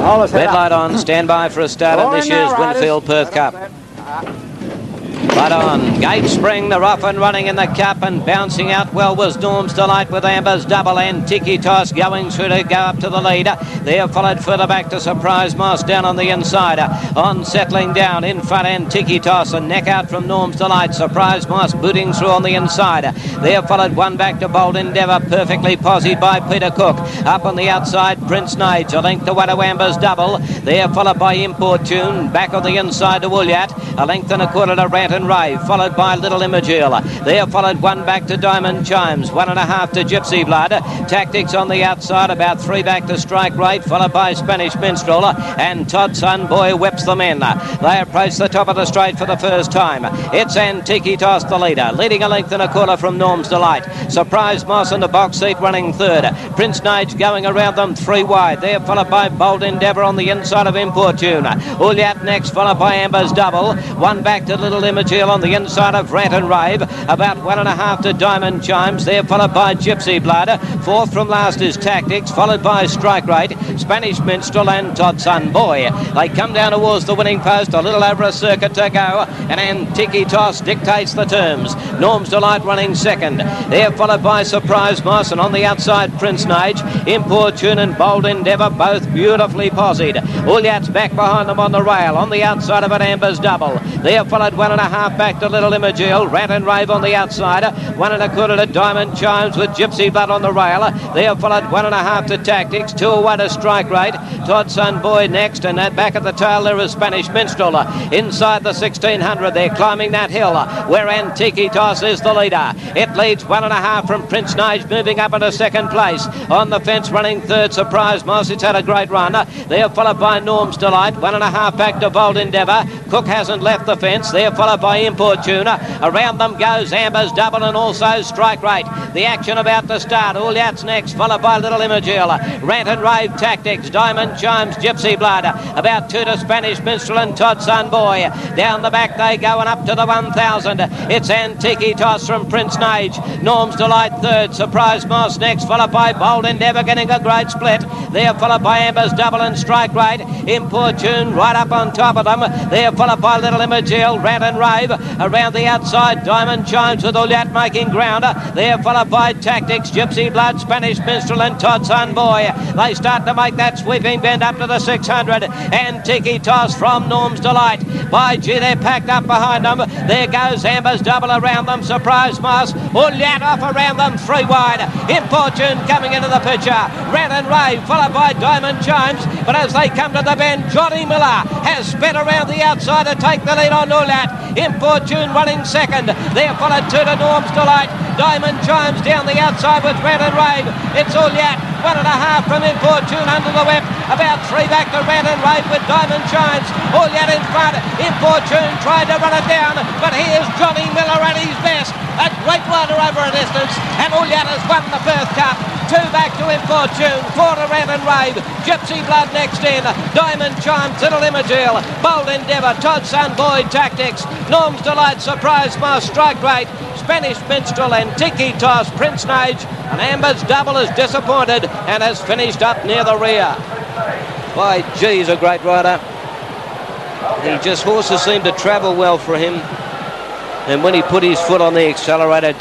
Red light on, stand by for a start of this year's Winfield Perth Cup. Light on, Gate Spring, they're off and running in the Cup, and bouncing out well was Norm's Delight with Amber's Double and Tiki Toss going through to go up to the leader. They're followed further back to Surprise Moss down on the inside. On settling down in front and Tiki Toss, a neck out from Norm's Delight. Surprise Moss booting through on the inside. They're followed one back to Bold Endeavour, perfectly posied by Peter Cook. Up on the outside, Prince Nage, a length to one to Amber's Double. They're followed by Import Tune, back on the inside to Ullyatt, a length and a quarter to Rant and Rave, followed by Little Imogil. They're followed one back to Diamond Chimes, 1.5 to Gypsy Blood. Tactics on the outside, about 3 back to Strike Rate, followed by Spanish Minstrel, and Todd Sunboy whips them in. They approach the top of the straight for the first time. It's Antiki Toss the leader, leading a length and a quarter from Norm's Delight. Surprise Moss in the box seat running third. Prince Nage going around them 3 wide. They're followed by Bold Endeavour on the inside of Import Tune. Ullyatt next, followed by Amber's Double. One back to Little Imogil on the inside of Rant and Rave. About 1.5 to Diamond Chimes. They're followed by Gypsy Blood. Fourth from last is Tactics, followed by Strike Rate, Spanish Minstrel and Todd Sunboy. They come down towards the winning post, a little over a circuit to go, and Antiki Toss dictates the terms. Norm's Delight running second. They're followed by Surprise Moss, and on the outside Prince Nage, Import Tune and Bold Endeavour, both beautifully posied. Ullyatt's back behind them on the rail. On the outside of it, Amber's Double. They're followed 1.5 back to Little Imogil. Rant and Rave on the outside. 1.25 to Diamond Chimes with Gypsy Blood on the rail. They're followed 1.5 to Tactics. 2 away to Strike Rate. Todd Sunboy next, and that back at the tail there is Spanish Minstrel. Inside the 1600, they're climbing that hill where Antiki Toss is the leader. It leads 1.5 from Prince Nage, moving up into second place. On the fence running third, Surprise Moss. It's had a great run. They're followed by Norm's Delight. 1.5 back to Bold Endeavour. Cook hasn't left the fence. They're followed by Import Tune. Around them goes Amber's Double and also Strike Rate. The action about to start. Ullyatt's next, followed by Little Imogil. Rant and Rave, Tactics, Diamond Chimes, Gypsy Blood. About 2 to Spanish Minstrel and Todd Sunboy. Down the back they go and up to the 1,000. It's Antiki Toss from Prince Nage. Norm's Delight third. Surprise Moss next, followed by Bold Endeavour getting a great split. They're followed by Amber's Double and Strike Rate. Import Tune right up on top of them. They're followed by Little Imogil, Rant and Rave. Around the outside, Diamond Chimes with Ullyatt making ground. They're followed by Tactics, Gypsy Blood, Spanish Minstrel and Todd Sunboy. They start to make that sweeping bend up to the 600. Antiki Toss from Norm's Delight. By gee, they're packed up behind them. There goes Amber's Double around them. Surprise Moss. Ullyatt off around them 3 wide. Import Tune coming into the picture. Rant and Rave followed by Diamond Chimes. But as they come to the bend, Johnny Miller has sped around the outside to take the lead on Ullyatt. Import Tune running second. They're followed 2 to Norm's Delight. Diamond Chimes down the outside with Rant and Rave. It's Ullyatt. 1.5 from Import Tune under the whip. About 3 back to Rant and Rave with Diamond Chimes. Ullyatt in front. Import Tune tried to run it down, but here's Johnny Miller at his best. A great rider over a distance, and Ullyatt has won the Perth Cup. 2 back to Import Tune, 4 to Rant and Rave. Gypsy Blood next in. Diamond Chimes, Little Imogil, Bold Endeavour, Todd Sunboy, Tactics, Norm's Delight, Surprise Moss, Strike Rate, Spanish Minstrel and Tiki Toss, Prince Nage, and Amber's Double is disappointed and has finished up near the rear. By gee, he's a great rider. Horses seem to travel well for him, and when he put his foot on the accelerator